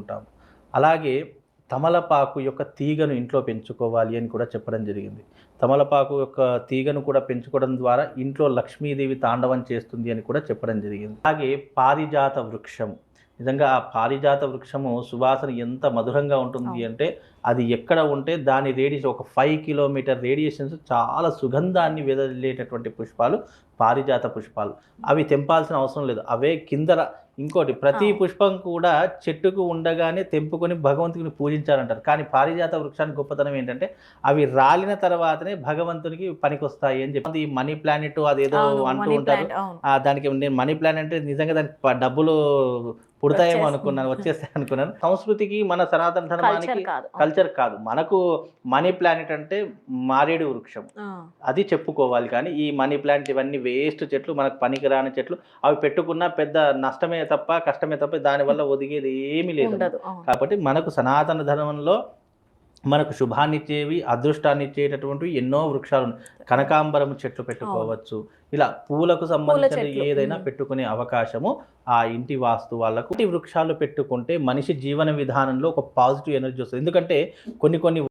ఉంటాము. అలాగే తమలపాకు యొక్క తీగను ఇంట్లో పెంచుకోవాలి అని కూడా చెప్పడం జరిగింది. తమలపాకు యొక్క తీగను కూడా పెంచుకోవడం ద్వారా ఇంట్లో లక్ష్మీదేవి తాండవం చేస్తుంది అని కూడా చెప్పడం జరిగింది. అలాగే పారిజాత వృక్షం, నిజంగా ఆ పారిజాత వృక్షము సువాసన ఎంత మధురంగా ఉంటుంది అంటే అది ఎక్కడ ఉంటే దాని రేడియస్ ఒక 5 కిలోమీటర్ రేడియేషన్స్ చాలా సుగంధాన్ని వెదజల్లేటటువంటి పుష్పాలు పారిజాత పుష్పాలు. అవి తెంపాల్సిన అవసరం లేదు. అవే కిందర ఇంకోటి ప్రతి పుష్పం కూడా చెట్టుకు ఉండగానే తెంపుకొని భగవంతుని పూజించాలంటారు. కానీ పారిజాత వృక్షానికి గొప్పతనం ఏంటంటే అవి రాలిన తర్వాతనే భగవంతునికి పనికొస్తాయి అని చెప్పి మనీ ప్లానెట్ అదేదో అంటూ ఉంటారు. దానికి నేను మనీ ప్లానెట్ అంటే నిజంగా దానికి డబ్బులు పుడతాయేమో అనుకున్నాను, వచ్చేస్తాయి అనుకున్నాను. సంస్కృతికి మన సనాతన ధర్మానికి కల్చర్ కాదు. మనకు మనీ ప్లానెట్ అంటే మారేడు వృక్షం, అది చెప్పుకోవాలి. కానీ ఈ మనీ ప్లాంట్ ఇవన్నీ వేస్ట్ చెట్లు, మనకు పనికిరాని చెట్లు, అవి పెట్టుకున్న పెద్ద నష్టమే తప్ప కష్టమే తప్ప దానివల్ల ఒదిగేది ఏమీ లేదు. కాబట్టి మనకు సనాతన ధర్మంలో మనకు శుభాన్నిచ్చేవి, అదృష్టాన్ని ఇచ్చేటటువంటివి ఎన్నో వృక్షాలు. కనకాంబరం చెట్లు పెట్టుకోవచ్చు. ఇలా పూలకు సంబంధించిన ఏదైనా పెట్టుకునే అవకాశము ఆ ఇంటి వాస్తు వాళ్ళకు. వృక్షాలు పెట్టుకుంటే మనిషి జీవన విధానంలో ఒక పాజిటివ్ ఎనర్జీ వస్తుంది. ఎందుకంటే కొన్ని